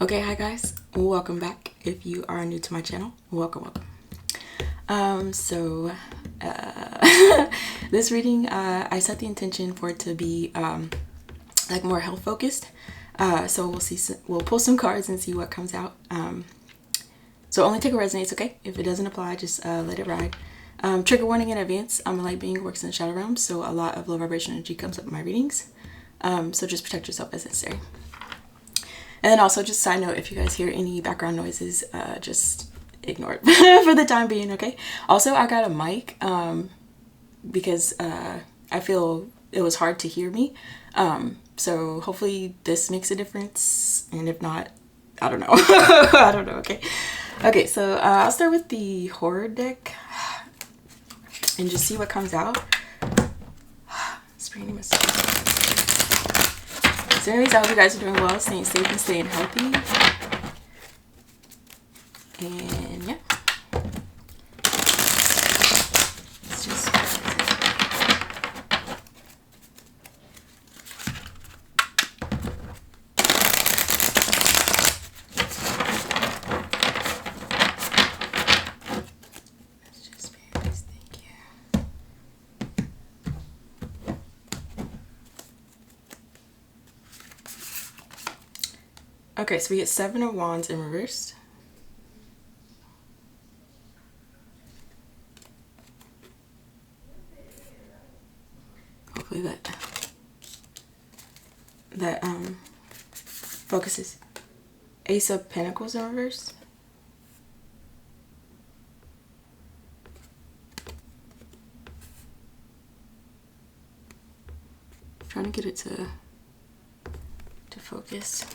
Okay, hi guys, welcome back. If you are new to my channel, welcome. This reading, I set the intention for it to be like more health focused. So we'll pull some cards and see what comes out. So only take what resonates, okay? If it doesn't apply, just let it ride. Trigger warning in advance. I'm a light being who works in the shadow realm, so a lot of low vibration energy comes up in my readings. So just protect yourself as necessary. And then also, just side note, if you guys hear any background noises, just ignore it for the time being, okay? Also, I got a mic because I feel it was hard to hear me. So hopefully this makes a difference. And if not, I don't know. I don't know, okay? Okay, so I'll start with the horror deck and just see what comes out. Spring messages. So anyways, I hope you guys are doing well, staying safe and staying healthy. And yeah. Let's just thank you. Okay, so we get 7 of Wands in reverse. Hopefully that focuses. Ace of Pentacles in reverse. Trying to get it to focus.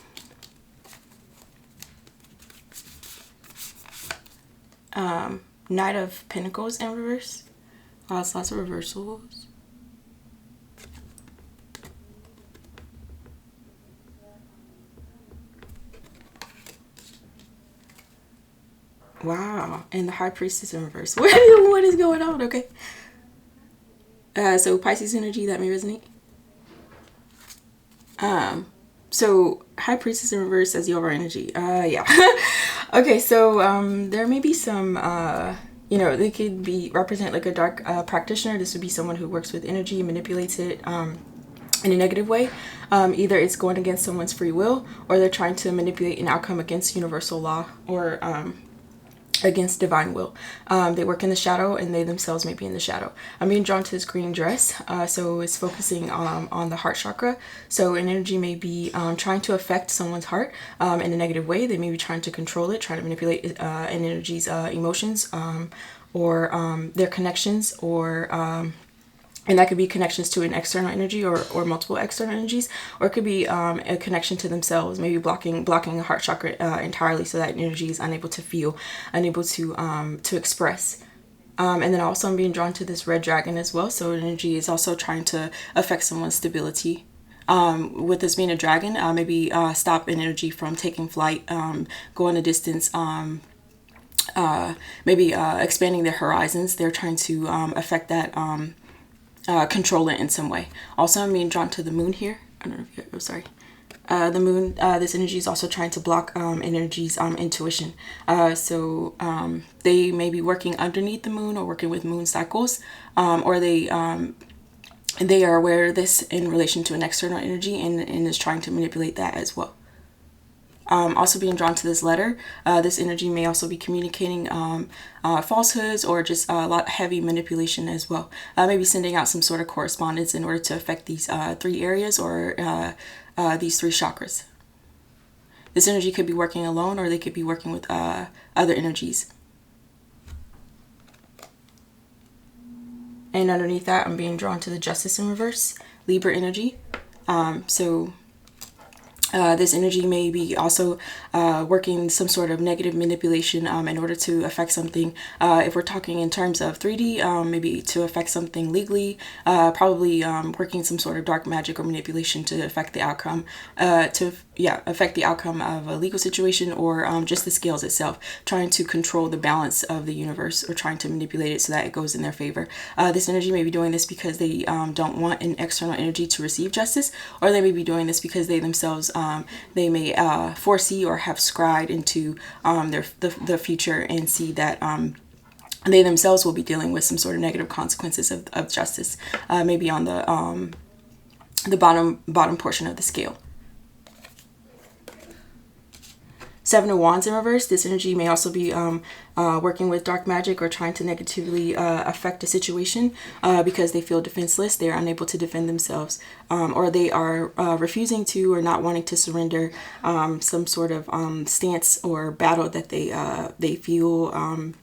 Knight of Pentacles in reverse. Lots of reversals. Wow, and the High Priestess in reverse. What is going on? Okay. So Pisces energy, that may resonate. So High Priestess in reverse as the over energy. Yeah. Okay, so there may be some they could be represent like a dark practitioner. This would be someone who works with energy, manipulates it in a negative way. Either it's going against someone's free will, or they're trying to manipulate an outcome against universal law, or against divine will. They work in the shadow, and they themselves may be in the shadow. I'm being drawn to this green dress, so it's focusing on the heart chakra. So an energy may be trying to affect someone's heart in a negative way. They may be trying to control it, trying to manipulate an energy's emotions, or their connections, or and that could be connections to an external energy, or multiple external energies, or it could be a connection to themselves, maybe blocking a heart chakra entirely, so that energy is unable to feel, unable to express. And then also I'm being drawn to this red dragon as well. So energy is also trying to affect someone's stability. With this being a dragon, maybe stop an energy from taking flight, going a distance, maybe expanding their horizons. They're trying to affect that. Control it in some way. Also, I'm being drawn to the moon here. I don't know if you're, sorry. The moon, this energy is also trying to block energy's intuition. So they may be working underneath the moon, or working with moon cycles, or they are aware of this in relation to an external energy, and is trying to manipulate that as well. Also being drawn to this letter. This energy may also be communicating falsehoods, or just a lot of heavy manipulation as well. Maybe sending out some sort of correspondence in order to affect these 3 areas, or these 3 chakras. This energy could be working alone, or they could be working with other energies. And underneath that, I'm being drawn to the Justice in reverse, Libra energy. This energy may be also working some sort of negative manipulation in order to affect something. If we're talking in terms of 3D, maybe to affect something legally, probably working some sort of dark magic or manipulation to affect the outcome, affect the outcome of a legal situation, or just the scales itself, trying to control the balance of the universe, or trying to manipulate it so that it goes in their favor. This energy may be doing this because they don't want an external energy to receive justice, or they may be doing this because they themselves they may foresee or have scried into the future and see that they themselves will be dealing with some sort of negative consequences of justice, maybe on the bottom portion of the scale. Seven of Wands in reverse. This energy may also be working with dark magic or trying to negatively affect a situation because they feel defenseless. They are unable to defend themselves, or they are refusing to or not wanting to surrender some sort of stance or battle that they feel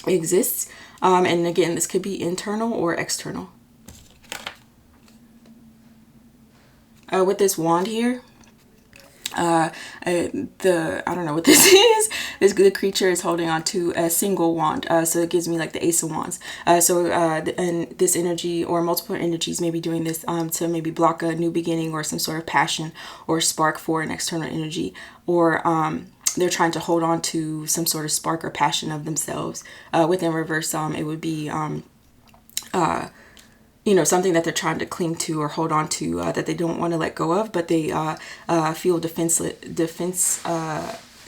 exists. And again, this could be internal or external. With this wand here, I don't know what this is. This good creature is holding on to a single wand, so it gives me like the Ace of Wands. And this energy or multiple energies may be doing this to maybe block a new beginning or some sort of passion or spark for an external energy, or they're trying to hold on to some sort of spark or passion of themselves. Within reverse, it would be something that they're trying to cling to or hold on to, that they don't want to let go of, but they feel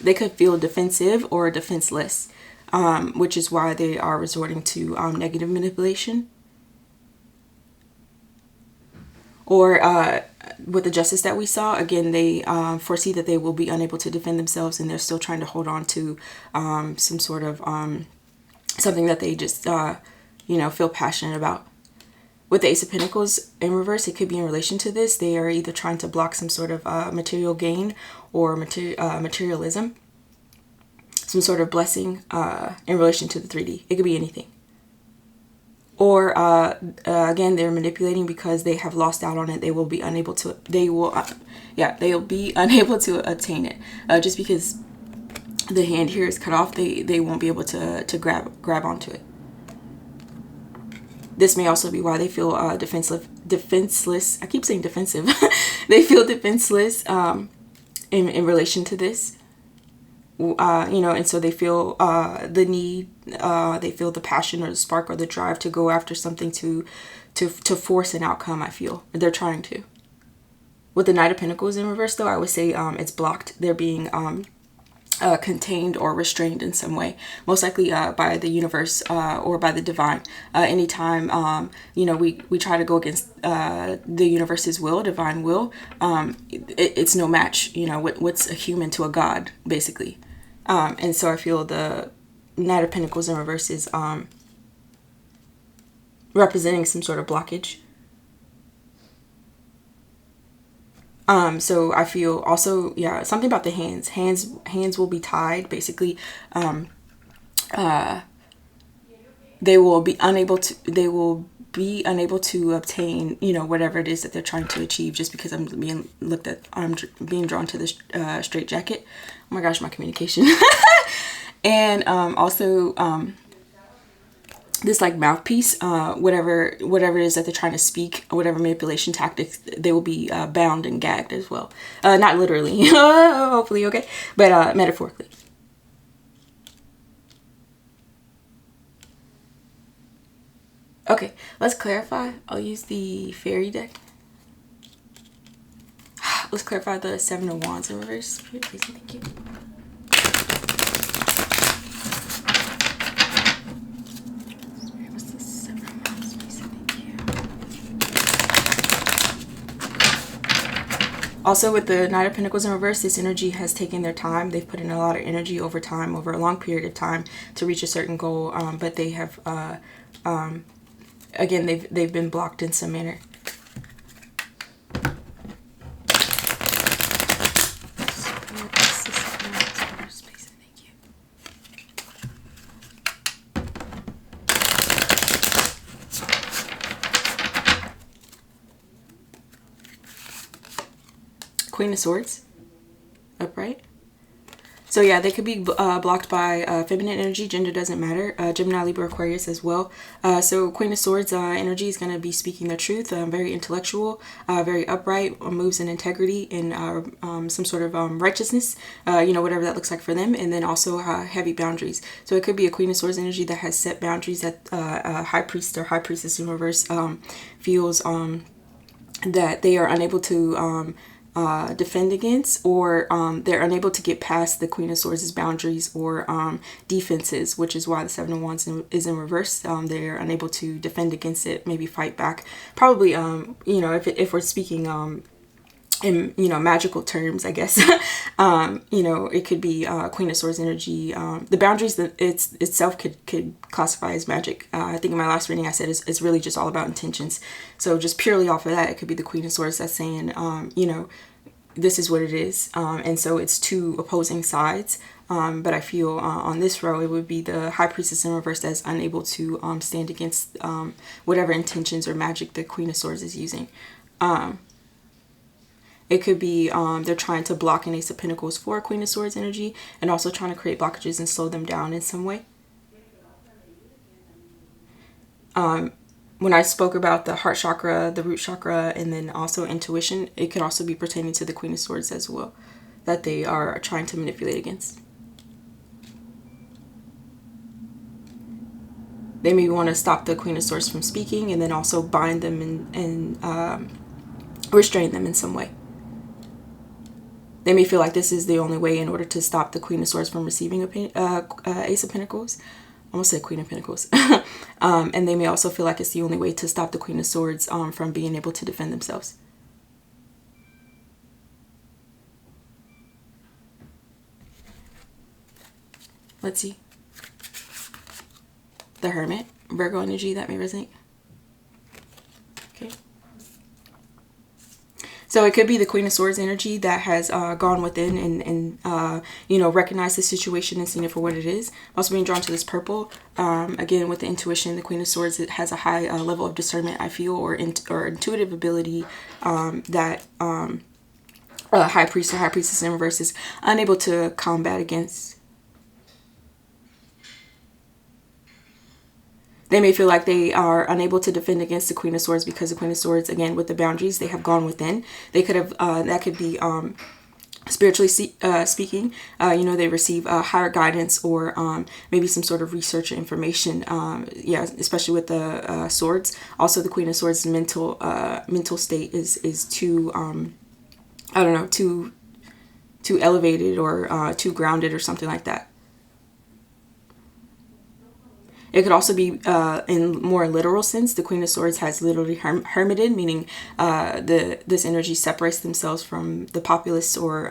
they could feel defensive or defenseless, which is why they are resorting to negative manipulation. Or with the justice that we saw, again, they foresee that they will be unable to defend themselves, and they're still trying to hold on to some sort of something that they just feel passionate about. With the Ace of Pentacles in reverse, it could be in relation to this. They are either trying to block some sort of material gain or materialism, some sort of blessing in relation to the 3D. It could be anything. Or again, they're manipulating because they have lost out on it. They will be unable to. They'll be unable to attain it. Just because the hand here is cut off, they won't be able to grab onto it. This may also be why they feel defenseless. I keep saying defensive. They feel defenseless in relation to this. And so they feel the need, they feel the passion or the spark or the drive to go after something to force an outcome. I feel they're trying to. With the Knight of Pentacles in reverse, though, I would say it's blocked. They're being contained or restrained in some way, most likely by the universe or by the divine. Anytime we try to go against the universe's will, divine will, it's no match. What's a human to a god, basically. And so I feel the Knight of Pentacles in reverse is representing some sort of blockage. So I feel also, something about the hands. Hands will be tied, basically. They will be unable to obtain, whatever it is that they're trying to achieve, just because I'm being drawn to this straight jacket. Oh my gosh, my communication. And also this like mouthpiece, whatever it is that they're trying to speak, whatever manipulation tactics, they will be bound and gagged as well. Not literally, hopefully, okay, but metaphorically. Okay, let's clarify. I'll use the fairy deck. Let's clarify the Seven of Wands in reverse. Please, thank you. Also, with the Knight of Pentacles in reverse, this energy has taken their time. They've put in a lot of energy over time, over a long period of time, to reach a certain goal. But they have, again, they've been blocked in some manner. Queen of Swords, upright. So yeah, they could be blocked by feminine energy. Gender doesn't matter. Gemini, Libra, Aquarius as well. So Queen of Swords energy is going to be speaking the truth. Very intellectual, very upright, moves in integrity and some sort of righteousness. Whatever that looks like for them. And then also heavy boundaries. So it could be a Queen of Swords energy that has set boundaries that High Priest or High Priestess in reverse feels that they are unable to defend against, or they're unable to get past the Queen of Swords' boundaries or defenses, which is why the Seven of Wands is in reverse. They're unable to defend against it, maybe fight back. Probably, if we're speaking in magical terms, I guess, it could be Queen of Swords energy. The boundaries that itself could classify as magic. I think in my last reading I said it's really just all about intentions. So just purely off of that, it could be the Queen of Swords that's saying, this is what it is, and so it's two opposing sides. But I feel on this row it would be the High Priestess in reverse that's unable to stand against whatever intentions or magic the Queen of Swords is using. It could be they're trying to block an Ace of Pentacles for Queen of Swords energy, and also trying to create blockages and slow them down in some way. When I spoke about the heart chakra, the root chakra, and then also intuition, it could also be pertaining to the Queen of Swords as well, that they are trying to manipulate against. They may want to stop the Queen of Swords from speaking, and then also bind them and restrain them in some way. They may feel like this is the only way in order to stop the Queen of Swords from receiving Ace of Pentacles. I almost said Queen of Pentacles. And they may also feel like it's the only way to stop the Queen of Swords from being able to defend themselves. Let's see. The Hermit, Virgo energy, that may resonate. Okay. So it could be the Queen of Swords energy that has gone within and recognized the situation and seen it for what it is. Also being drawn to this purple. Again, with the intuition, the Queen of Swords, it has a high level of discernment, I feel, or intuitive ability that High Priest or High Priestess in reverse is unable to combat against. They may feel like they are unable to defend against the Queen of Swords because the Queen of Swords, again, with the boundaries, they have gone within. They could have, that could be spiritually speaking, they receive higher guidance or maybe some sort of research or information. Especially with the swords. Also, the Queen of Swords' mental state is too, too elevated or too grounded or something like that. It could also be, in more literal sense, the Queen of Swords has literally hermited, meaning this energy separates themselves from the populace or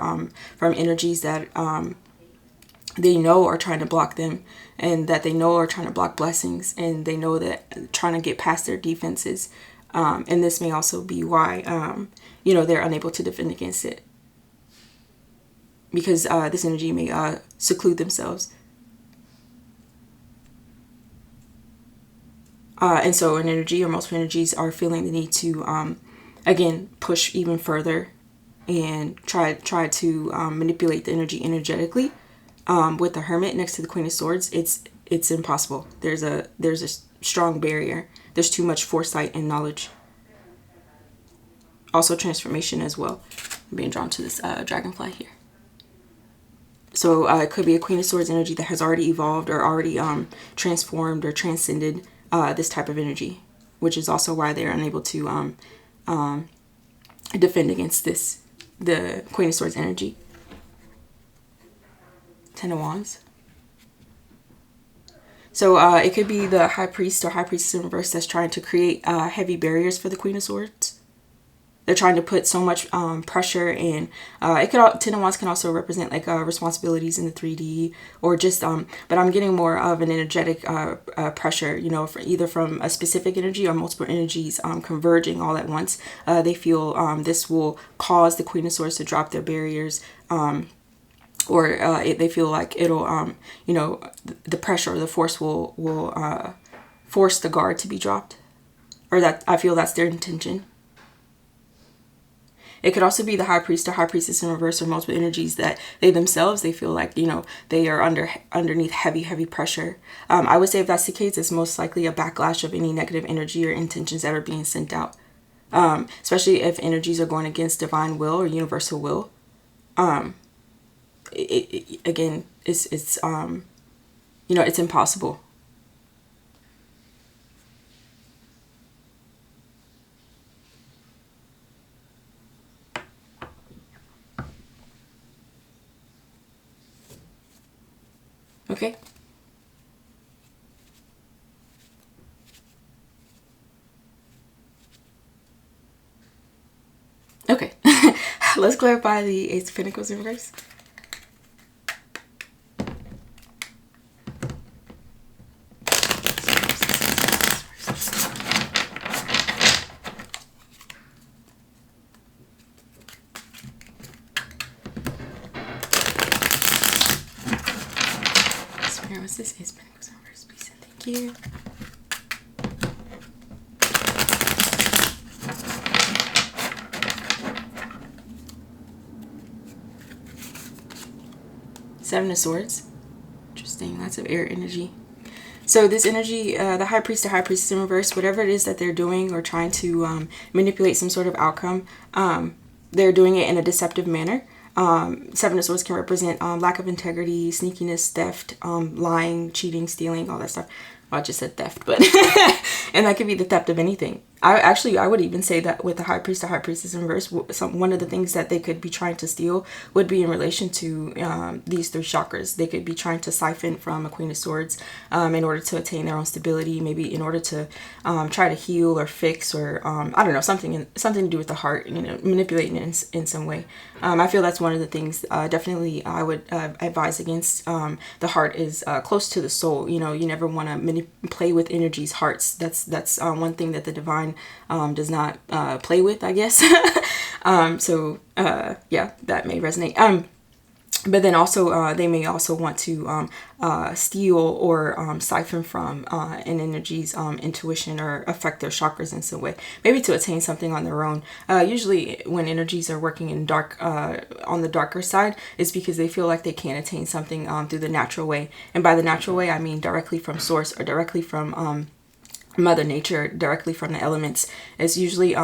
from energies that they know are trying to block them, and that they know are trying to block blessings, and they know that trying to get past their defenses. And this may also be why, they're unable to defend against it. Because this energy may seclude themselves. And so an energy or multiple energies are feeling the need to, again, push even further and try to manipulate the energy energetically. With the Hermit next to the Queen of Swords, it's impossible. There's a strong barrier. There's too much foresight and knowledge. Also transformation as well. I'm being drawn to this dragonfly here. So it could be a Queen of Swords energy that has already evolved or already transformed or transcended this type of energy, which is also why they're unable to defend against the Queen of Swords energy. Ten of Wands. So it could be the High Priest or High Priestess in reverse that's trying to create heavy barriers for the Queen of Swords. They're trying to put so much pressure, and Ten of Wands can also represent like responsibilities in the 3D, or just but I'm getting more of an energetic pressure, either from a specific energy or multiple energies converging all at once. They feel this will cause the Queen of Swords to drop their barriers, or they feel like it'll the pressure or the force will force the guard to be dropped, or that I feel that's their intention. It could also be the High Priest or High Priestess in reverse or multiple energies that they themselves, they feel like, they are underneath heavy pressure. I would say if that's the case, it's most likely a backlash of any negative energy or intentions that are being sent out. Especially if energies are going against divine will or universal will. Again, it's it's impossible. Okay. Okay. Let's clarify the Ace of Pentacles in reverse. What's this? Ace of Pentacles in reverse, please and thank you. Seven of Swords. Interesting. Lots of air energy. So this energy, the High Priest or High Priestess in reverse, whatever it is that they're doing or trying to manipulate some sort of outcome, they're doing it in a deceptive manner. Seven of Swords can represent lack of integrity, sneakiness, theft, lying, cheating, stealing, all that stuff. Well, I just said theft, but and that could be the theft of anything. I would even say that with the High Priest or High Priestess in reverse, one of the things that they could be trying to steal would be in relation to these three chakras. They could be trying to siphon from a Queen of Swords in order to attain their own stability, maybe in order to try to heal or fix or I don't know, something to do with the heart, you know, manipulating it in some way. I feel that's one of the things definitely I would advise against. The heart is close to the soul. You know, you never want to play with energies, hearts. That's one thing that the divine does not play with, I guess. Yeah, that may resonate. But then also they may also want to steal or siphon from an energy's intuition or affect their chakras in some way, maybe to attain something on their own. Usually when energies are working in dark on the darker side, it's because they feel like they can't attain something through the natural way. And by the natural way, I mean directly from source or directly from Mother Nature, directly from the elements. Is usually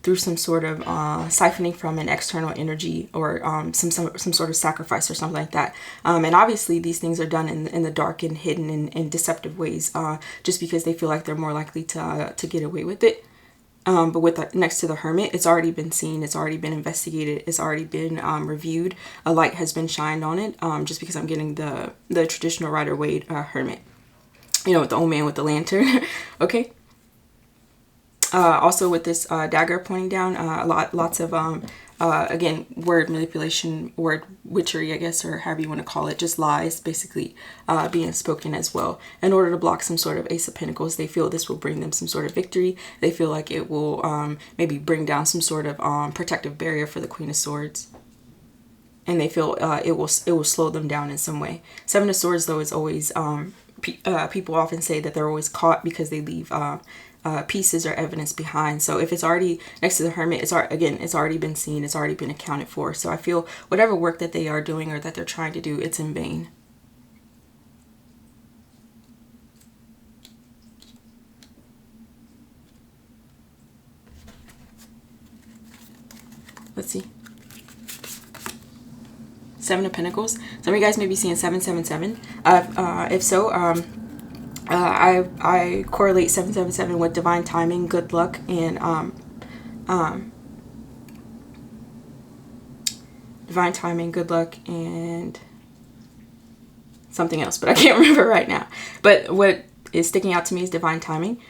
through some sort of siphoning from an external energy or some sort of sacrifice or something like that. And obviously these things are done in the dark and hidden in deceptive ways, just because they feel like they're more likely to get away with it. But with next to the Hermit, it's already been seen, it's already been investigated, it's already been reviewed. A light has been shined on it. Just because I'm getting the traditional Rider-Waite Hermit. You know, with the old man with the lantern. Okay. Also with this dagger pointing down, lots of again, word manipulation, word witchery, I guess, or however you want to call it, just lies basically being spoken as well in order to block some sort of Ace of Pentacles. They feel this will bring them some sort of victory. They feel like it will maybe bring down some sort of protective barrier for the Queen of Swords. And they feel it will slow them down in some way. Seven of Swords, though, is always people often say that they're always caught because they leave pieces or evidence behind. So if it's already next to the Hermit, it's already been seen, it's already been accounted for. So I feel whatever work that they are doing or that they're trying to do, it's in vain. Let's see. Seven of Pentacles. Some of you guys may be seeing 777. If so, I correlate 777 with divine timing, good luck, and divine timing, good luck, and something else, but I can't remember right now. But what is sticking out to me is divine timing.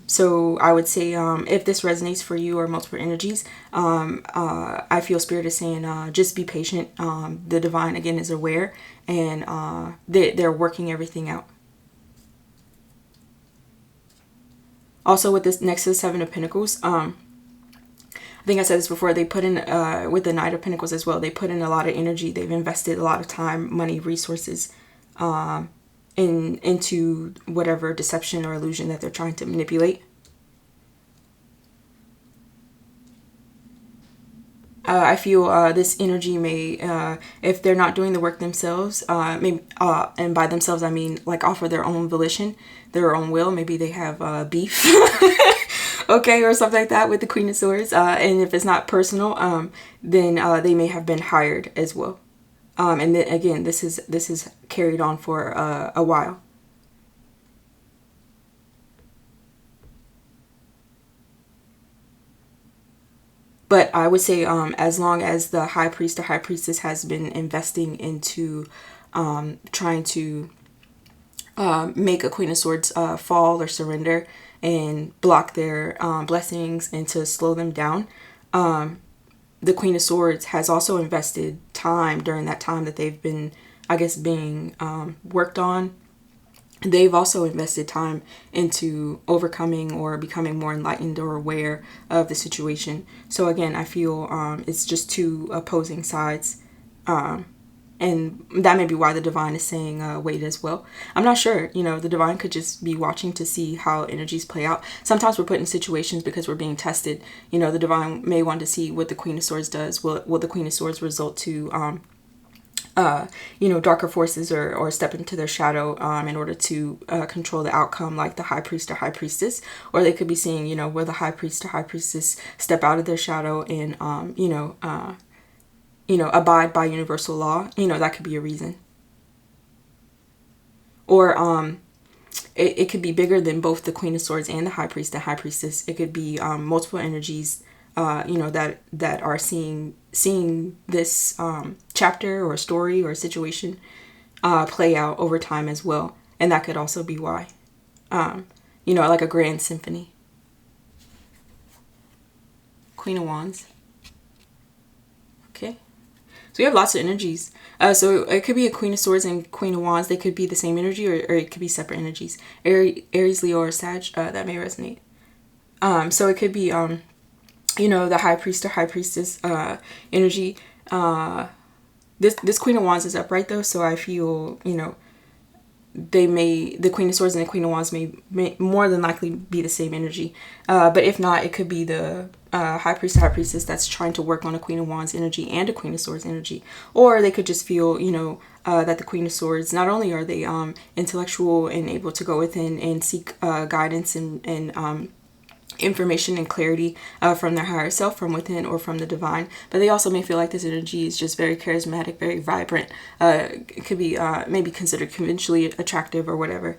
So I would say if this resonates for you or multiple energies, I feel Spirit is saying just be patient. The divine, again, is aware, and they're working everything out. Also with this next to the Seven of Pentacles, I think I said this before, they put in, with the Knight of Pentacles as well, they put in a lot of energy. They've invested a lot of time, money, resources into whatever deception or illusion that they're trying to manipulate. I feel this energy may, if they're not doing the work themselves, maybe, and by themselves I mean like off of their own volition, their own will. Maybe they have beef, okay, or something like that with the Queen of Swords. And if it's not personal, then they may have been hired as well. And then again, this is carried on for a while. But I would say as long as the High Priest or High Priestess has been investing into trying to make a Queen of Swords fall or surrender and block their blessings and to slow them down. The Queen of Swords has also invested time during that time that they've been, I guess, being worked on. They've also invested time into overcoming or becoming more enlightened or aware of the situation. So again, I feel it's just two opposing sides. And that may be why the divine is saying wait as well. I'm not sure. The divine could just be watching to see how energies play out. Sometimes we're put in situations because we're being tested. The divine may want to see what the Queen of Swords does. Will the Queen of Swords result to darker forces or step into their shadow in order to control the outcome, like the high priest or high priestess? Or they could be seeing, will the high priest or high priestess step out of their shadow and, abide by universal law? That could be a reason. Or it could be bigger than both the Queen of Swords and the high priest and high priestess. It could be multiple energies that are seeing this chapter or story or situation play out over time as well. And that could also be why. Like a grand symphony. Queen of Wands. Okay. So we have lots of energies. So it could be a Queen of Swords and Queen of Wands. They could be the same energy, or it could be separate energies. Aries, Leo, or Sag, that may resonate. So it could be the high priest or high priestess energy. This Queen of Wands is upright though, so I feel the Queen of Swords and the Queen of Wands may more than likely be the same energy. But if not, it could be the high priest or high priestess that's trying to work on a Queen of Wands energy and a Queen of Swords energy. Or they could just feel that the Queen of Swords, not only are they intellectual and able to go within and seek guidance and information and clarity from their higher self, from within or from the divine, but they also may feel like this energy is just very charismatic, very vibrant. It could be maybe considered conventionally attractive or whatever.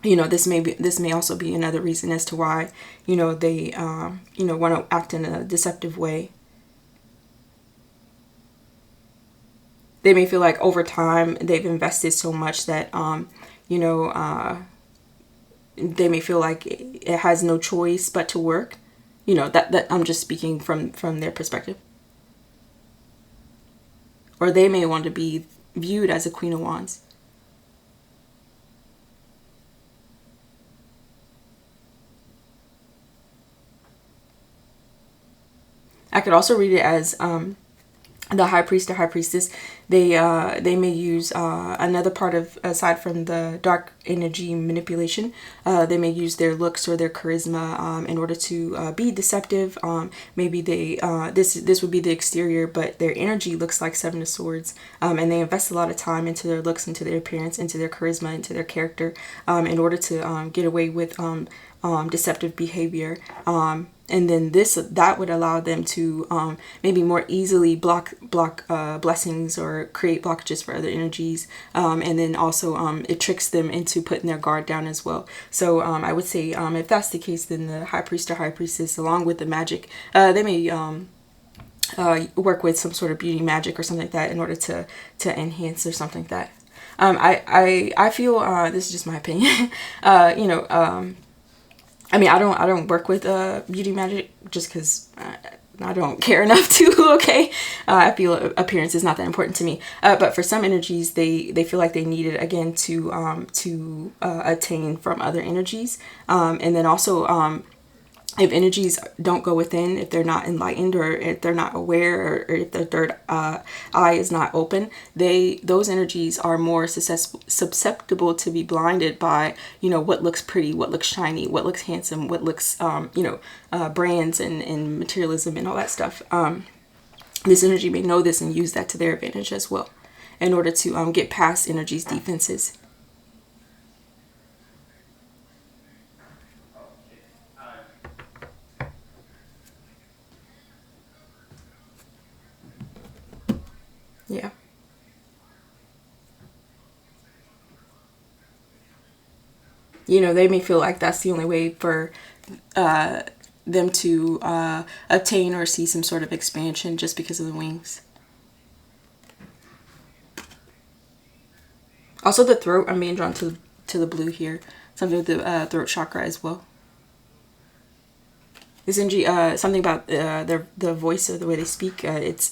This may also be another reason as to why they want to act in a deceptive way. They may feel like over time they've invested so much that they may feel like it has no choice but to work. That I'm just speaking from their perspective. Or they may want to be viewed as a Queen of Wands. I could also read it as the high priest or high priestess. They may use another part of, aside from the dark energy manipulation, they may use their looks or their charisma in order to be deceptive. Maybe they this would be the exterior, but their energy looks like Seven of Swords, and they invest a lot of time into their looks, into their appearance, into their charisma, into their character, in order to get away with deceptive behavior. And then that would allow them to maybe more easily block blessings or create blockages for other energies. And then also it tricks them into putting their guard down as well. So I would say if that's the case, then the high priest or high priestess, along with the magic, they may work with some sort of beauty magic or something like that in order to enhance or something like that. I feel this is just my opinion. I mean, I don't work with beauty magic just because I don't care enough to. Okay, I feel appearance is not that important to me. But for some energies, they feel like they need it again to attain from other energies, and then also if energies don't go within, if they're not enlightened, or if they're not aware, or if their third eye is not open, those energies are more susceptible to be blinded by what looks pretty, what looks shiny, what looks handsome, what looks brands and materialism and all that stuff. This energy may know this and use that to their advantage as well, in order to get past energy's defenses. Yeah. They may feel like that's the only way for them to attain or see some sort of expansion, just because of the wings. Also the throat, I'm being drawn to the blue here. Something with the throat chakra as well. This energy, something about the voice or the way they speak. It's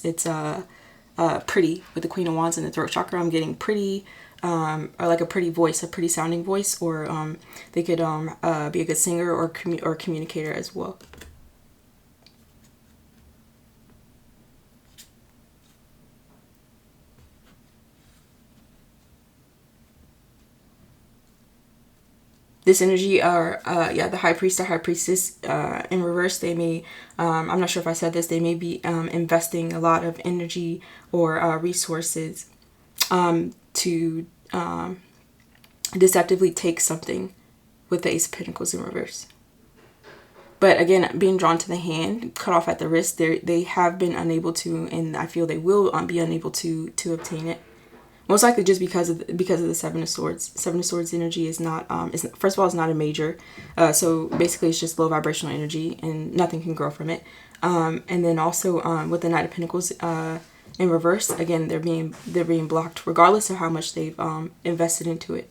pretty with the Queen of Wands and the throat chakra. I'm getting pretty, or like a pretty voice, a pretty sounding voice, or they could be a good singer or communicator as well. This energy are yeah, the high priest or high priestess in reverse. They may I'm not sure if I said this, they may be investing a lot of energy or resources to deceptively take something with the Ace of Pentacles in reverse. But again, being drawn to the hand, cut off at the wrist, they have been unable to, and I feel they will be unable to obtain it. Most likely just because of the Seven of Swords. Seven of Swords energy is not, first of all, it's not a major. So basically it's just low vibrational energy and nothing can grow from it. And then also with the Knight of Pentacles in reverse, again, they're being blocked regardless of how much they've invested into it.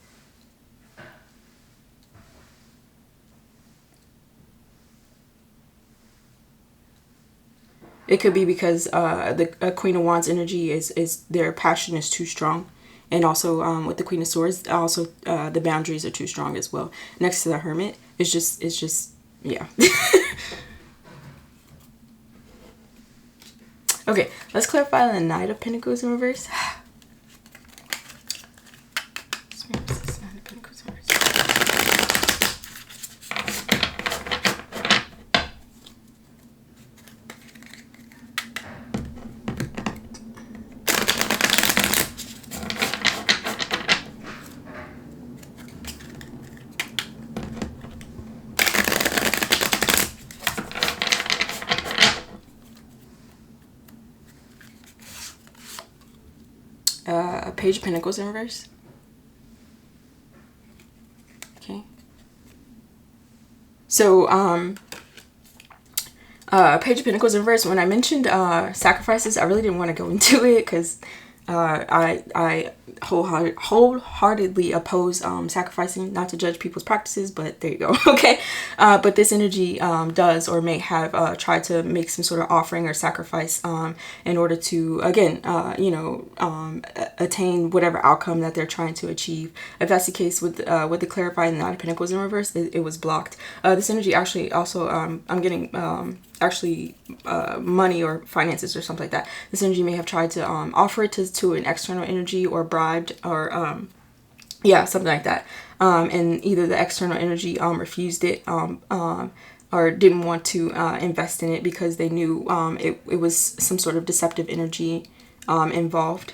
It could be because the Queen of Wands energy is their passion is too strong. And also with the Queen of Swords, also the boundaries are too strong as well. Next to the Hermit, it's just yeah. Okay, let's clarify the Knight of Pentacles in reverse. Page of Pentacles in reverse. Okay. So, Page of Pentacles in reverse. When I mentioned sacrifices, I really didn't want to go into it because I wholeheartedly oppose sacrificing. Not to judge people's practices, but there you go. Okay, but this energy does or may have tried to make some sort of offering or sacrifice in order to, again, attain whatever outcome that they're trying to achieve. If that's the case with the clarifying Knight of Pentacles in reverse, it was blocked. This energy actually also I'm getting money or finances or something like that. This energy may have tried to offer it to an external energy or bribed or yeah, something like that. And either the external energy refused it or didn't want to invest in it because they knew it was some sort of deceptive energy involved.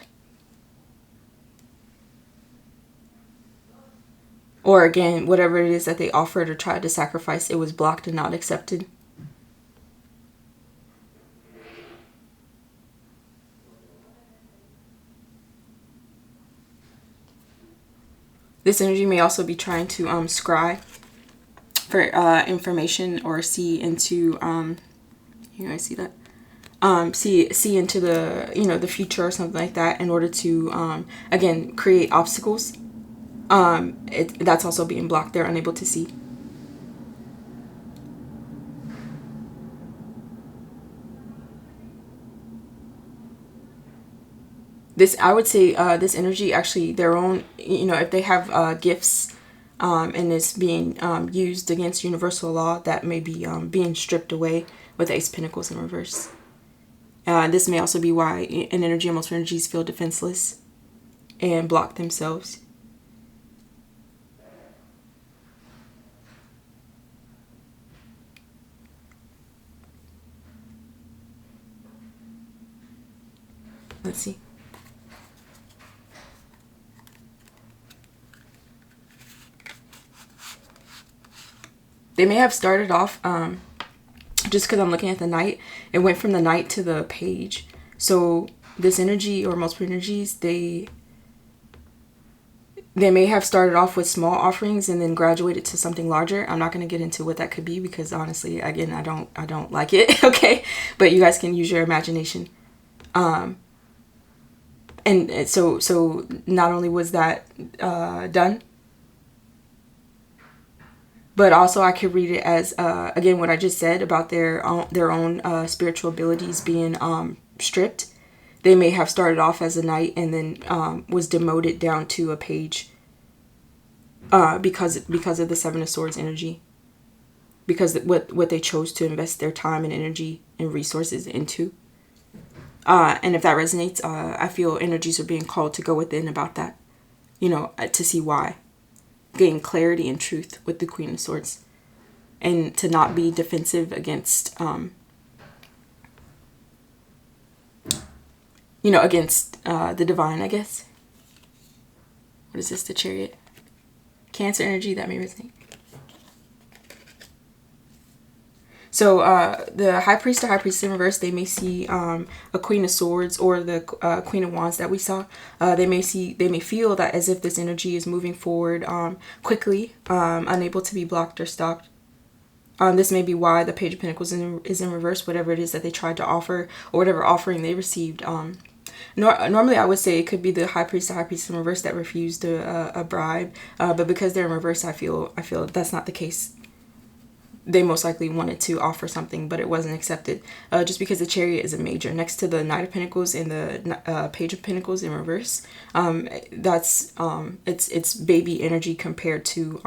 Or again, whatever it is that they offered or tried to sacrifice, it was blocked and not accepted. This energy may also be trying to scry for information or see into you guys see that see into the the future or something like that in order to again create obstacles. That's also being blocked. They're unable to see. This, I would say, this energy actually their own, if they have gifts and it's being used against universal law, that may be being stripped away with Ace of Pentacles in reverse. This may also be why an energy and most energies feel defenseless and block themselves. Let's see. They may have started off, just because I'm looking at the Knight, it went from the Knight to the Page. So this energy or multiple energies, they may have started off with small offerings and then graduated to something larger. I'm not going to get into what that could be because honestly, again, I don't like it. Okay, but you guys can use your imagination. And so not only was that done, but also I could read it as again what I just said about their own spiritual abilities being stripped. They may have started off as a knight and then was demoted down to a page because of the Seven of Swords energy, because what they chose to invest their time and energy and resources into. And if that resonates, I feel energies are being called to go within about that, to see why. Gain clarity and truth with the Queen of Swords. And to not be defensive against, against the divine, I guess. What is this, the Chariot? Cancer energy, that may resonate. So the High Priest or High Priestess in reverse, they may see a Queen of Swords or the Queen of Wands that we saw. They may feel that as if this energy is moving forward quickly, unable to be blocked or stopped. This may be why the Page of Pentacles is in reverse, whatever it is that they tried to offer or whatever offering they received. Normally I would say it could be the High Priest or High Priestess in reverse that refused a bribe, but because they're in reverse, I feel that's not the case. They most likely wanted to offer something, but it wasn't accepted. Just because the Chariot is a major next to the Knight of Pentacles and the Page of Pentacles in reverse. That's it's baby energy compared to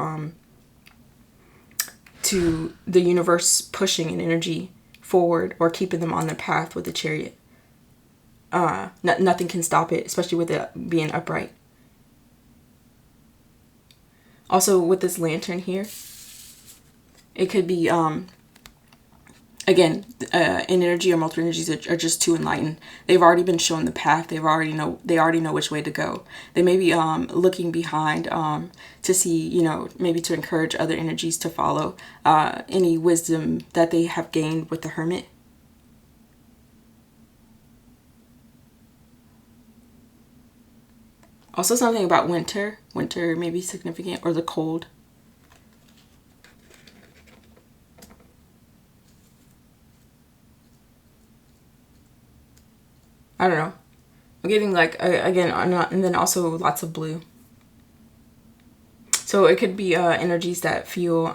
the universe pushing an energy forward or keeping them on their path with the Chariot. Nothing can stop it, especially with it being upright. Also, with this Lantern here, it could be, again, an energy or multiple energies are just too enlightened. They've already been shown the path. They already know which way to go. They may be looking behind to see, maybe to encourage other energies to follow any wisdom that they have gained with the Hermit. Also something about winter. Winter may be significant, or the cold. I don't know. I'm getting again, and then also lots of blue. So it could be energies that feel,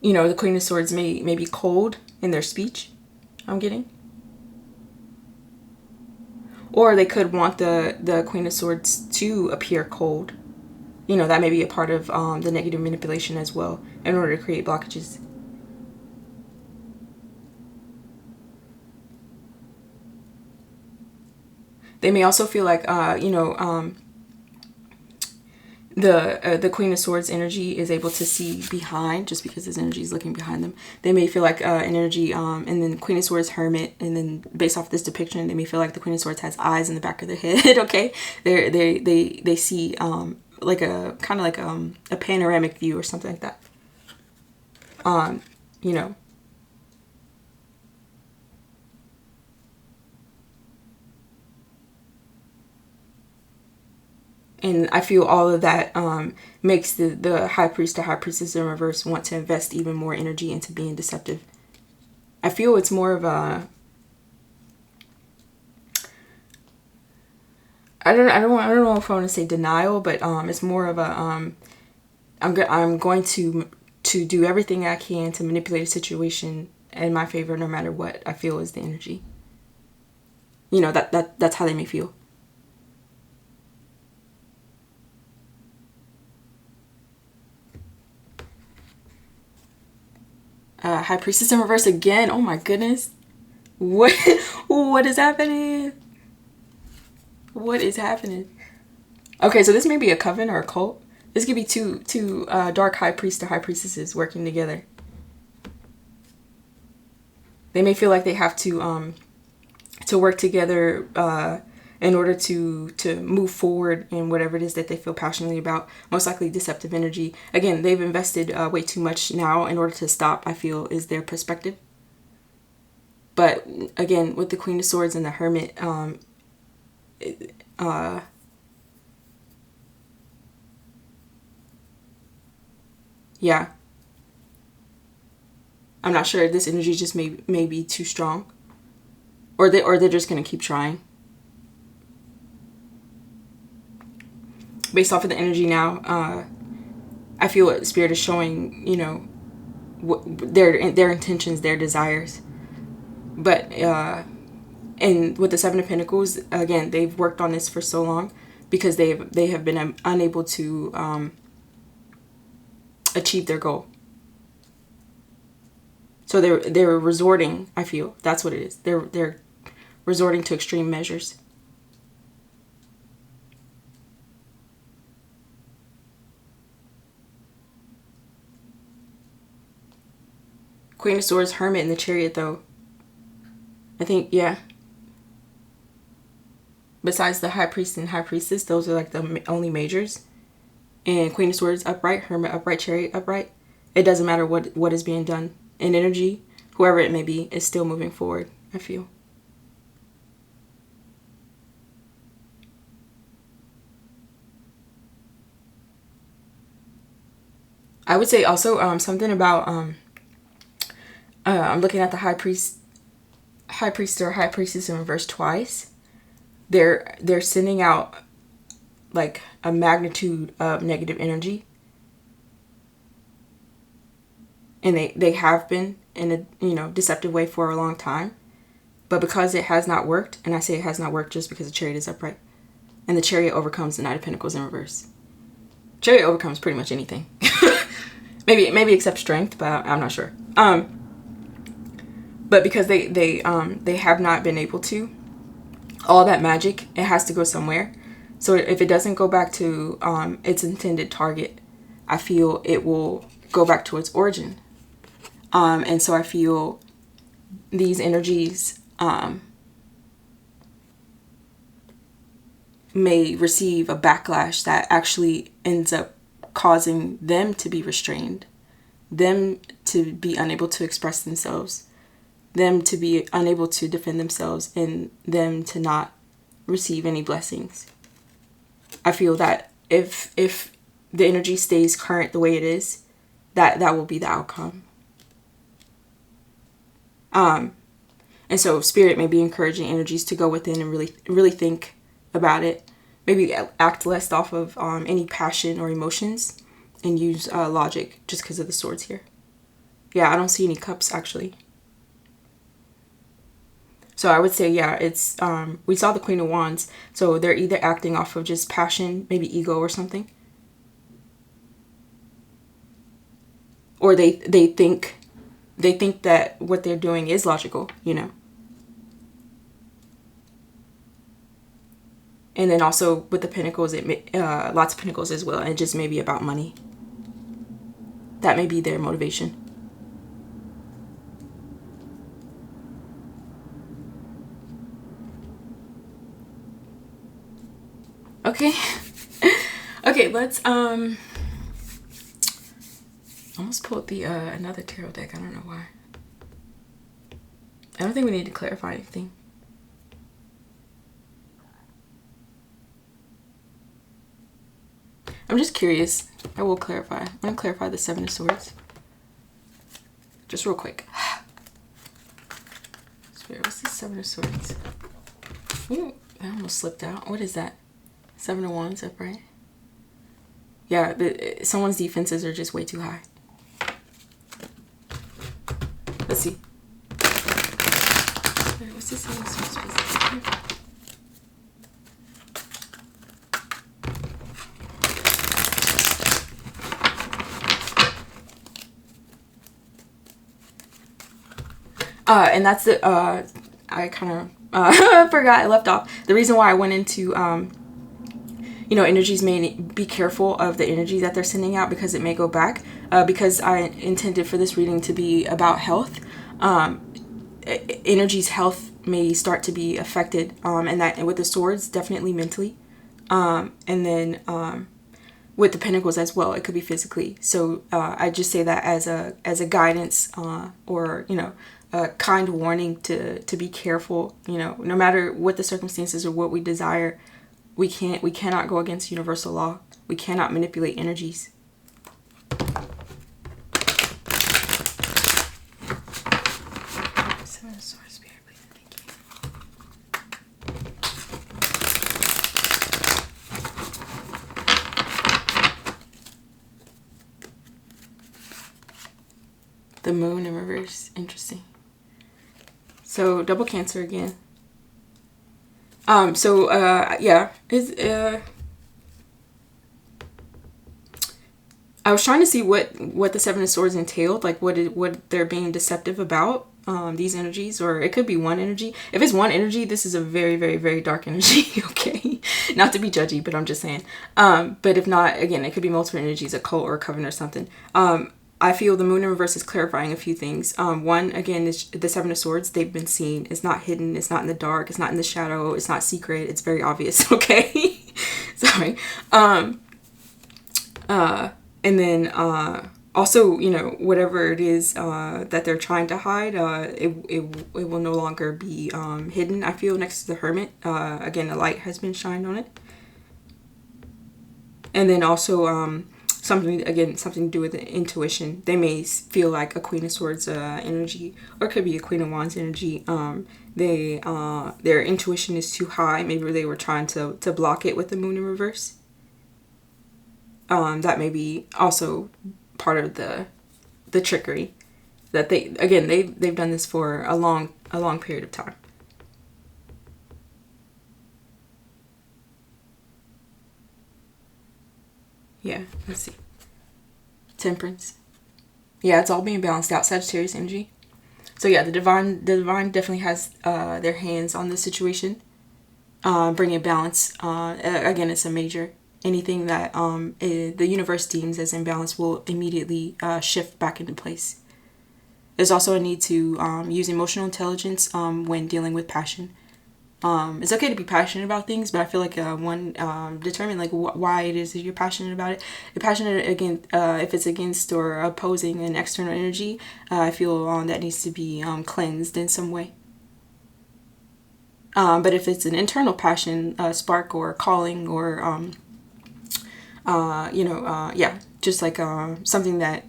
the Queen of Swords may be cold in their speech, I'm getting. Or they could want the Queen of Swords to appear cold. That may be a part of the negative manipulation as well in order to create blockages. They may also feel like, the Queen of Swords energy is able to see behind, just because this energy is looking behind them. They may feel like an energy, and then Queen of Swords, Hermit, and then based off this depiction, they may feel like the Queen of Swords has eyes in the back of their head. Okay, they see like a kind of like a panoramic view or something like that. And I feel all of that makes the High Priest or High Priestess in reverse want to invest even more energy into being deceptive. I feel it's more of a, I don't know if I want to say denial, but it's more of a I'm going to do everything I can to manipulate a situation in my favor, no matter what I feel is the energy. That's how they may feel. High Priestess in reverse again. Oh my goodness. What is happening? What is happening? Okay, so this may be a coven or a cult. This could be two dark High Priest or High Priestesses working together. They may feel like they have to work together in order to move forward in whatever it is that they feel passionately about. Most likely deceptive energy. Again, they've invested way too much now in order to stop, I feel, is their perspective. But again, with the Queen of Swords and the Hermit, yeah. I'm not sure if this energy just may be too strong. Or they're just going to keep trying. based off of the energy now, I feel what Spirit is showing, you know, their intentions, their desires. But and with the Seven of Pentacles, again, they've worked on this for so long because they have been unable to achieve their goal. So they're resorting, I feel that's what it is. They're resorting to extreme measures. Queen of Swords, Hermit, and the Chariot, though. I think, yeah. Besides the High Priest and High Priestess, those are like the only majors. And Queen of Swords upright, Hermit upright, Chariot upright. It doesn't matter what is being done. In energy, whoever it may be, is still moving forward, I feel. I would say also something about I'm looking at the High Priest or High Priestess in reverse twice. They're sending out like a magnitude of negative energy, and they have been in a, you know, deceptive way for a long time. But because it has not worked, and I say it has not worked just because the Chariot is upright, and the Chariot overcomes the Knight of Pentacles in reverse. Chariot overcomes pretty much anything. maybe except strength, but I'm not sure. But because they have not been able to, all that magic, it has to go somewhere. So if it doesn't go back to its intended target, I feel it will go back to its origin. And so I feel these energies may receive a backlash that actually ends up causing them to be restrained, them to be unable to express themselves, them to be unable to defend themselves, and them to not receive any blessings. I feel that if the energy stays current the way it is, that will be the outcome. And so Spirit may be encouraging energies to go within and really think about it. Maybe act less off of any passion or emotions and use logic just because of the swords here. Yeah, I don't see any cups actually. So I would say, yeah, it's we saw the Queen of Wands, so they're either acting off of just passion, maybe ego or something, or they think that what they're doing is logical, you know. And then also with the Pentacles, lots of Pentacles as well, and it just may be about money. That may be their motivation. Okay. Okay, let's almost pulled the another tarot deck. I don't know why. I don't think we need to clarify anything. I'm just curious. I will clarify. I'm going to clarify the Seven of Swords. Just real quick. Spirit, what's the Seven of Swords? Ooh, I almost slipped out. What is that? Seven of Wands, upright. Yeah, someone's defenses are just way too high. Let's see. Spirit, what's the Seven of Swords? And that's the, I kind of forgot, I left off. The reason why I went into, you know, energies may be careful of the energy that they're sending out because it may go back. Because I intended for this reading to be about health. Energy's health may start to be affected. And that with the swords, definitely mentally. And then with the pentacles as well, it could be physically. So I just say that as a guidance or, you know, a kind warning to be careful. You know, no matter what the circumstances or what we desire, we cannot go against universal law. We cannot manipulate energies. Seven of Swords, Spirit, please, thank you. moon in reverse. Interesting. So double Cancer again. Yeah, I was trying to see what the Seven of Swords entailed, like what they're being deceptive about, these energies, or it could be one energy. If it's one energy, this is a very, very, very dark energy, okay? Not to be judgy, but I'm just saying. But if not, again, it could be multiple energies, a cult or a coven or something. I feel the moon in reverse is clarifying a few things. One, again, is the Seven of Swords. They've been seen. It's not hidden. It's not in the dark. It's not in the shadow. It's not secret. It's very obvious, okay? Sorry. And then also, you know, whatever it is that they're trying to hide, it will no longer be hidden. I feel next to the Hermit, again, the light has been shined on it. And then also something to do with the intuition. They may feel like a Queen of Swords energy, or it could be a Queen of Wands energy. Their intuition is too high. Maybe they were trying to block it with the moon in reverse. That may be also part of the trickery that they've done this for a long period of time. Yeah, let's see. Temperance. Yeah, it's all being balanced out. Sagittarius energy. So yeah, the divine definitely has their hands on the situation, bringing balance. Again, it's a major. Anything that the universe deems as imbalance will immediately shift back into place. There's also a need to use emotional intelligence when dealing with passion. It's okay to be passionate about things, but I feel like determine like why it is that you're passionate about it. You're passionate if it's against or opposing an external energy. I feel that needs to be cleansed in some way. But if it's an internal passion, spark or calling or just like something that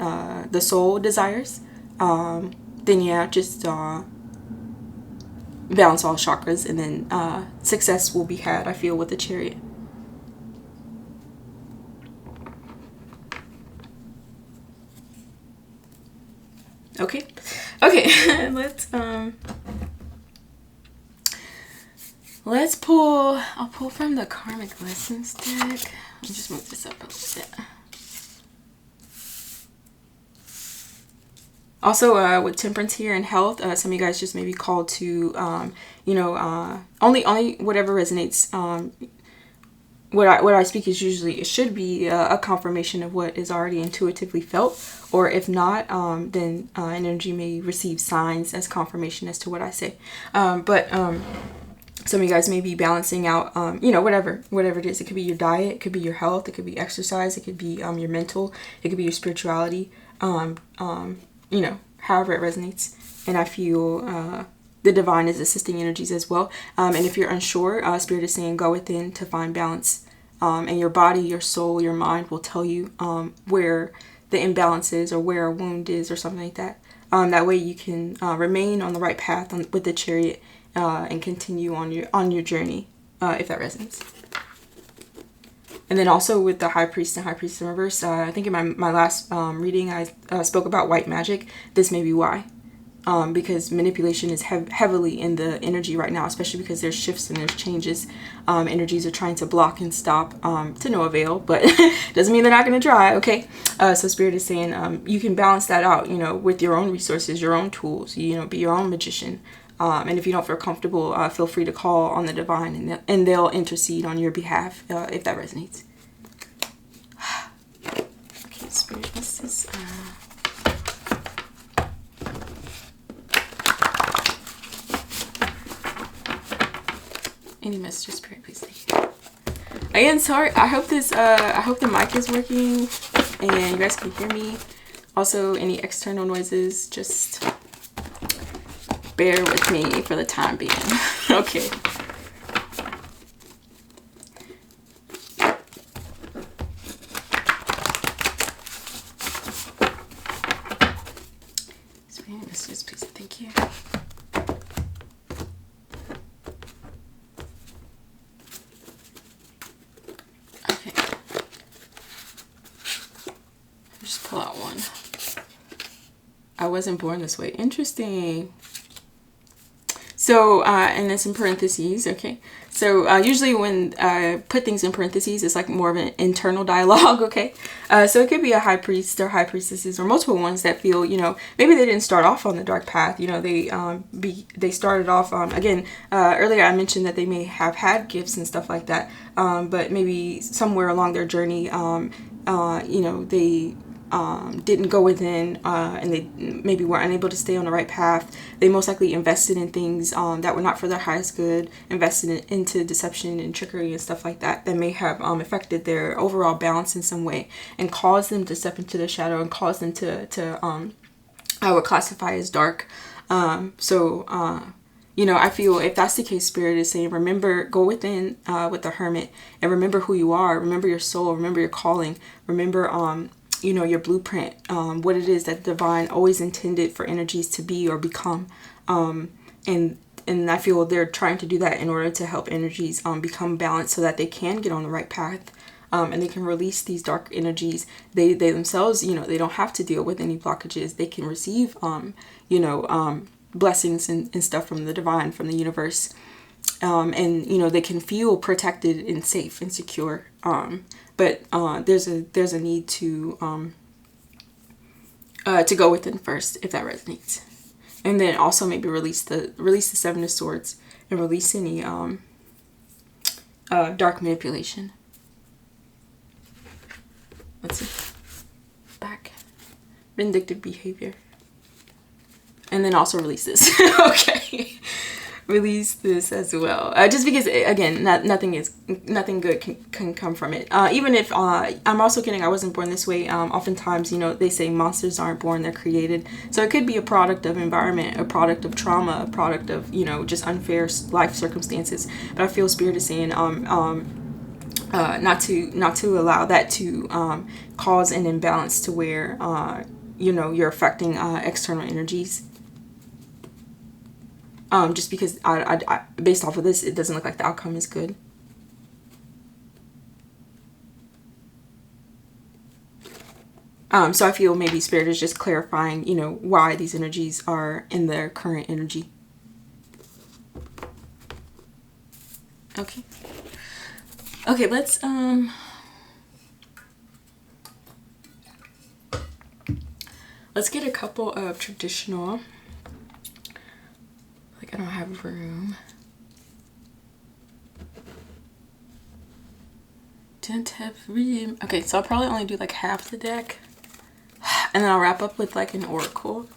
the soul desires, then yeah, just balance all chakras, and then success will be had, I feel, with the Chariot. Okay, let's pull. I'll pull from the Karmic Lessons deck. Let me just move this up a little bit. Also, with Temperance here and health, some of you guys just may be called to, only whatever resonates. What I speak is usually, it should be a confirmation of what is already intuitively felt, or if not, then energy may receive signs as confirmation as to what I say. But some of you guys may be balancing out, whatever it is. It could be your diet, it could be your health, it could be exercise, it could be your mental, it could be your spirituality, however it resonates. And I feel the divine is assisting energies as well. And if you're unsure, Spirit is saying go within to find balance. And your body, your soul, your mind will tell you where the imbalance is, or where a wound is, or something like that. That way you can remain on the right path with the Chariot, and continue on your journey, if that resonates. And then also with the High Priest and High Priestess in reverse, I think in my last reading I spoke about white magic. This may be why. Because manipulation is heavily in the energy right now, especially because there's shifts and there's changes. Energies are trying to block and stop, to no avail, but doesn't mean they're not going to try, okay? So Spirit is saying you can balance that out, with your own resources, your own tools, be your own magician. And if you don't feel comfortable, feel free to call on the divine, and they'll intercede on your behalf, if that resonates. Okay, Spirit, this is... Any message, Spirit, please. Thank you. Again, sorry. I hope the mic is working and you guys can hear me. Also, any external noises, just bear with me for the time being. Okay. Spirit, messages, please. Thank you. wasn't born this way. Interesting. So, and it's in parentheses, okay? So, usually when I put things in parentheses, it's like more of an internal dialogue, okay? So it could be a high priest or high priestesses or multiple ones that feel, you know, maybe they didn't start off on the dark path. You know, they started off, again, earlier I mentioned that they may have had gifts and stuff like that, but maybe somewhere along their journey, you know, they didn't go within, and they maybe were unable to stay on the right path. They most likely invested in things that were not for their highest good, invested into deception and trickery and stuff like that may have affected their overall balance in some way and caused them to step into the shadow and caused them to I would classify as dark. You know, I feel if that's the case, Spirit is saying, remember, go within with the hermit and remember who you are. Remember your soul. Remember your calling. Remember, you know, your blueprint, what it is that divine always intended for energies to be or become. And I feel they're trying to do that in order to help energies become balanced so that they can get on the right path. And they can release these dark energies. They themselves, you know, they don't have to deal with any blockages. They can receive, you know, blessings and stuff from the divine, from the universe. And, you know, they can feel protected and safe and secure. But there's a need to go within first, if that resonates. And then also maybe release the Seven of Swords and release any dark manipulation. Let's see. Back. Vindictive behavior. And then also release this. Okay. Release this as well. Just because, again, nothing good can come from it. Even if, I'm also kidding, I wasn't born this way. Oftentimes, you know, they say monsters aren't born, they're created. So it could be a product of environment, a product of trauma, a product of, you know, just unfair life circumstances. But I feel Spirit is saying, not to allow that to cause an imbalance to where you know, you're affecting external energies. Just because I based off of this, it doesn't look like the outcome is good. So I feel maybe Spirit is just clarifying, you know, why these energies are in their current energy. Okay. Okay, let's get a couple of traditional. Like, I don't have room. Didn't have room. Okay, so I'll probably only do like half the deck. And then I'll wrap up with like an oracle.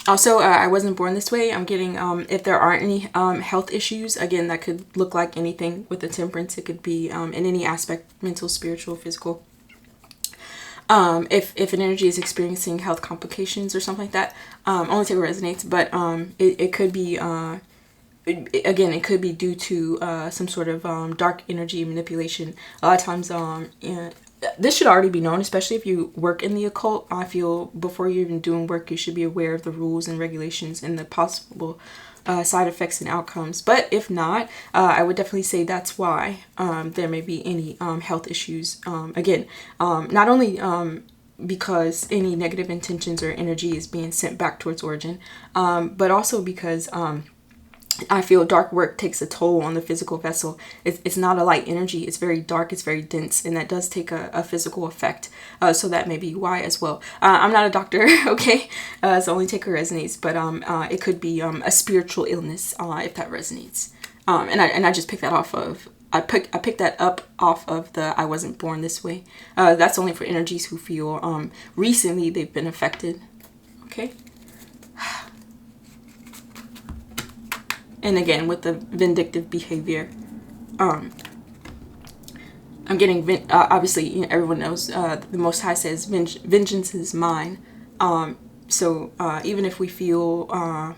Also, I wasn't born this way. I'm getting, if there aren't any health issues, again, that could look like anything with the temperance. It could be in any aspect, mental, spiritual, physical. If an energy is experiencing health complications or something like that, only take what resonates, but it could be, again, it could be due to some sort of dark energy manipulation. A lot of times, this should already be known, especially if you work in the occult. I feel before you're even doing work, you should be aware of the rules and regulations and the possible side effects and outcomes. But if not, I would definitely say that's why there may be any health issues. Again, not only because any negative intentions or energy is being sent back towards origin, but also because I feel dark work takes a toll on the physical vessel. It's not a light energy. It's very dark. It's very dense. And that does take a physical effect. So that may be why as well. I'm not a doctor, okay? So only take what resonates. But it could be a spiritual illness if that resonates. And I just picked that off of... I picked that up off of the I wasn't born this way. That's only for energies who feel recently they've been affected. Okay? And again, with the vindictive behavior, I'm getting, obviously, you know, everyone knows the Most High says, vengeance is mine. So even if we feel,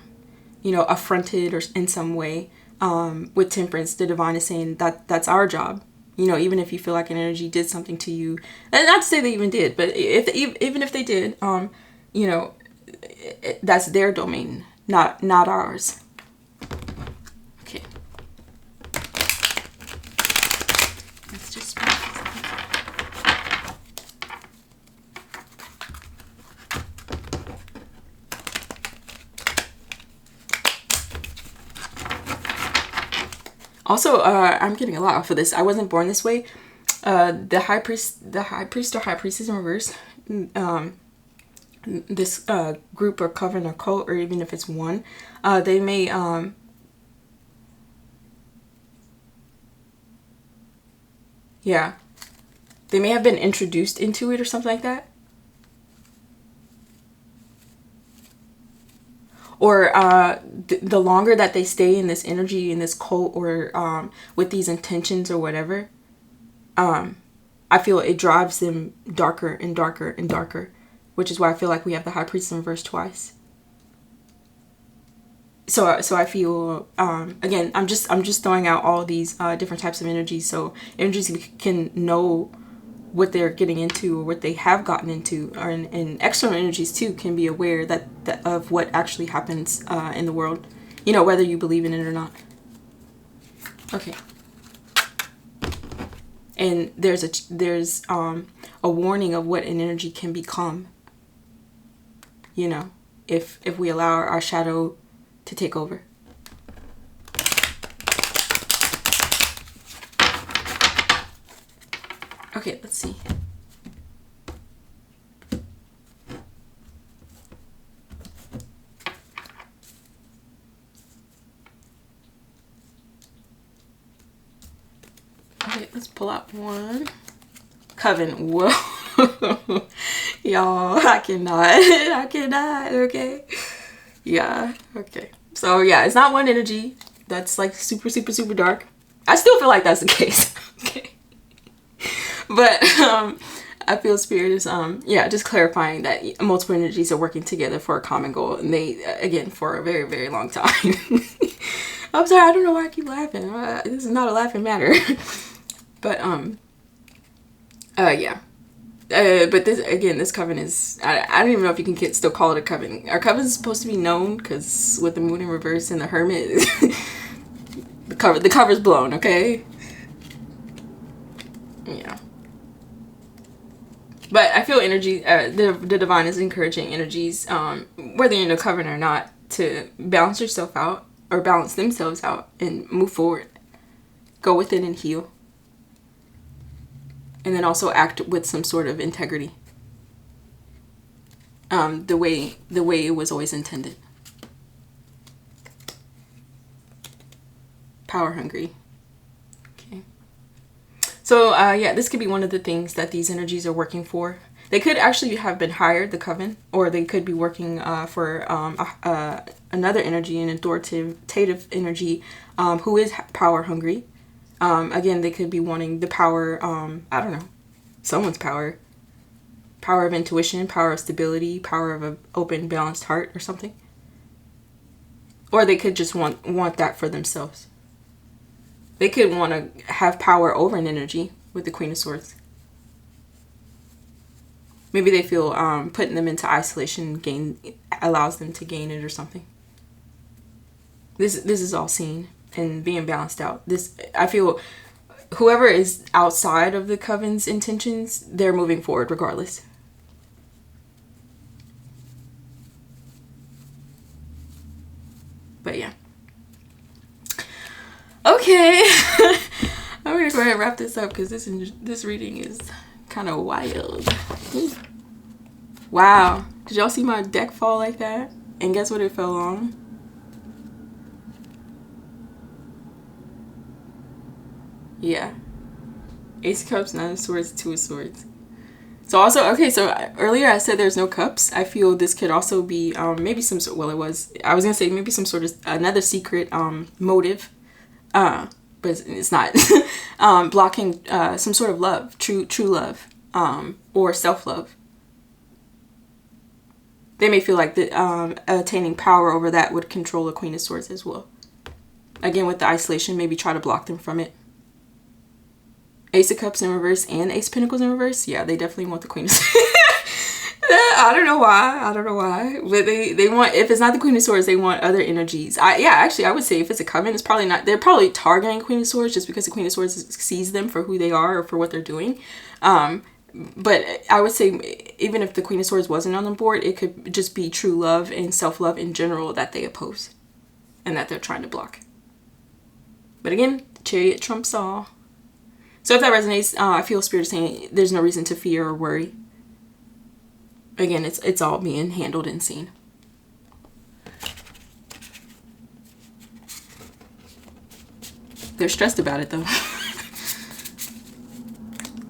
you know, affronted or in some way with temperance, the divine is saying that that's our job. You know, even if you feel like an energy did something to you, and not to say they even did, but even if they did, you know, that's their domain, not ours. Okay. Let's just Also, I'm getting a lot off of this. I wasn't born this way. The high priest or high priestess in reverse. This group or coven or cult, or even if it's one, they may yeah, they may have been introduced into it or something like that. Or the longer that they stay in this energy, in this cult, or with these intentions or whatever, I feel it drives them darker and darker and darker, which is why I feel like we have the high priest in reverse twice. So I feel again, I'm just throwing out all these different types of energies, so energies can know what they're getting into or what they have gotten into, or and external energies too can be aware that of what actually happens in the world, you know, whether you believe in it or not. Okay. And there's a warning of what an energy can become, you know, if we allow our shadow to take over. Okay, let's see. Okay, let's pull out one. Coven. Whoa. Y'all, I cannot, okay? Yeah, okay. So yeah, it's not one energy that's like super, super, super dark. I still feel like that's the case. Okay. But I feel spirit is yeah, just clarifying that multiple energies are working together for a common goal, and they again for a very, very long time. I'm sorry, I don't know why I keep laughing. This is not a laughing matter. But yeah. But this again, this coven is I don't even know if you can still call it a coven. Our coven is supposed to be known because with the moon in reverse and the hermit, the cover's blown. Okay. Yeah. But I feel energy. The divine is encouraging energies, whether you're in a coven or not, to balance yourself out or balance themselves out and move forward. Go within and heal. And then also act with some sort of integrity. The way it was always intended. Power hungry. Okay. So yeah, this could be one of the things that these energies are working for. They could actually have been hired, the coven, or they could be working for another energy, an authoritative energy, who is power hungry. Again, they could be wanting the power, I don't know, someone's power. Power of intuition, power of stability, power of an open, balanced heart or something. Or they could just want that for themselves. They could want to have power over an energy with the Queen of Swords. Maybe they feel putting them into isolation allows them to gain it or something. This is all seen and being balanced out. I feel whoever is outside of the coven's intentions, they're moving forward regardless. But yeah. Okay. I'm gonna go ahead and wrap this up because this reading is kind of wild. Wow. Did y'all see my deck fall like that? And guess what it fell on? Yeah. Ace of Cups, Nine of Swords, Two of Swords. So also, okay, so earlier I said there's no cups. I feel this could also be maybe some sort, well, I was going to say maybe some sort of another secret motive. But it's not. Blocking some sort of love, true love, or self-love. They may feel like attaining power over that would control the Queen of Swords as well. Again, with the isolation, maybe try to block them from it. Ace of Cups in reverse and Ace of Pentacles in reverse. Yeah, they definitely want the Queen of Swords. I don't know why. But they want, if it's not the Queen of Swords, they want other energies. Actually, I would say if it's a coven, it's probably not. They're probably targeting Queen of Swords just because the Queen of Swords sees them for who they are or for what they're doing. But I would say even if the Queen of Swords wasn't on the board, it could just be true love and self-love in general that they oppose and that they're trying to block. But again, Chariot trumps all. So if that resonates, I feel Spirit is saying there's no reason to fear or worry. Again, it's all being handled and seen. They're stressed about it though.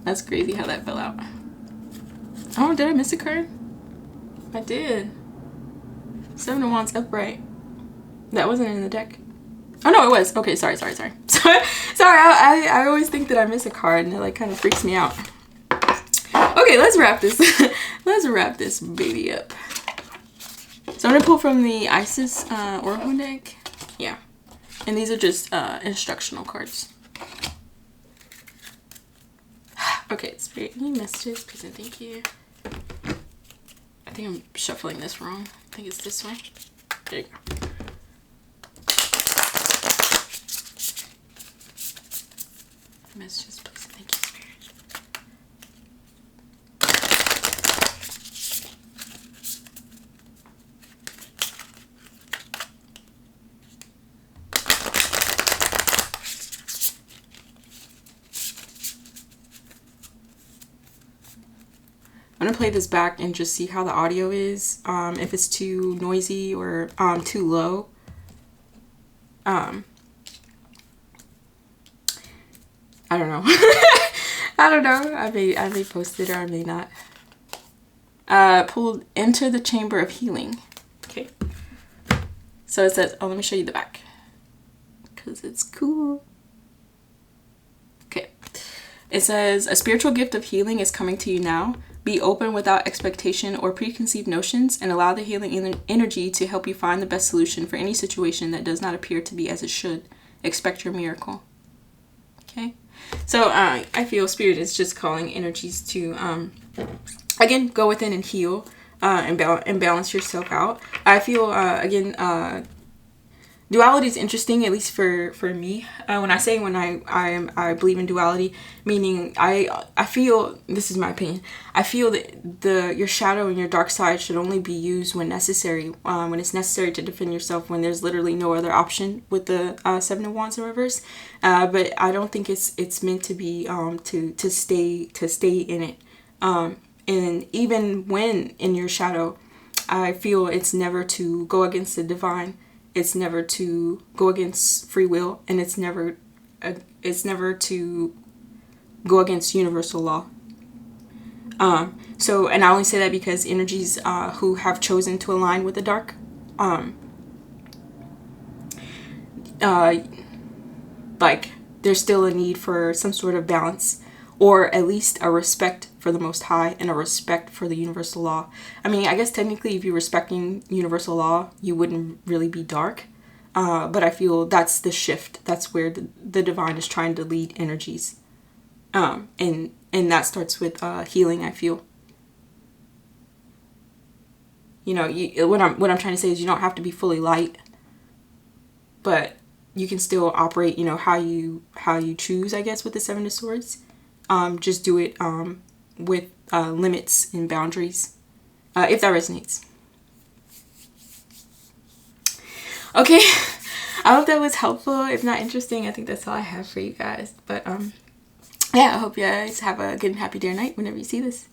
That's crazy how that fell out. Oh, did I miss a card? I did. Seven of Wands upright. That wasn't in the deck. Oh no, it was. Okay, sorry. Sorry, I always think that I miss a card and it like kind of freaks me out. Okay, let's wrap this. Let's wrap this baby up. So I'm gonna pull from the Isis Oracle deck. Yeah. And these are just instructional cards. Okay, Spirit, any messages? Please and thank you. I think I'm shuffling this wrong. I think it's this way. There you go. Messages, please and thank you, Spirit. I'm gonna play this back and just see how the audio is. If it's too noisy or too low. I don't know. I don't know. I may post it or I may not. Pulled Enter the Chamber of Healing. Okay. So it says, oh, let me show you the back. Because it's cool. Okay. It says, a spiritual gift of healing is coming to you now. Be open without expectation or preconceived notions and allow the healing energy to help you find the best solution for any situation that does not appear to be as it should. Expect your miracle. Okay. So I feel Spirit is just calling energies to, again, go within and heal and balance yourself out. I feel, again, duality is interesting, at least for me. When I believe in duality, meaning I feel, this is my opinion, I feel that your shadow and your dark side should only be used when necessary, when it's necessary to defend yourself, when there's literally no other option with the Seven of Wands in reverse. But I don't think it's meant to be to stay in it. And even when in your shadow, I feel it's never to go against the divine. It's never to go against free will, and it's never to go against universal law. So, and I only say that because energies who have chosen to align with the dark, like there's still a need for some sort of balance, or at least a respect for the Most High and a respect for the universal law. I mean, I guess technically if you're respecting universal law, you wouldn't really be dark. But I feel that's the shift. That's where the divine is trying to lead energies. And that starts with healing, I feel. You know, what I'm trying to say is you don't have to be fully light, but you can still operate, you know, how you choose, I guess, with the Seven of Swords. Just do it with limits and boundaries, if that resonates. Okay, I hope that was helpful. If not interesting, I think that's all I have for you guys. But yeah, I hope you guys have a good and happy day or night whenever you see this.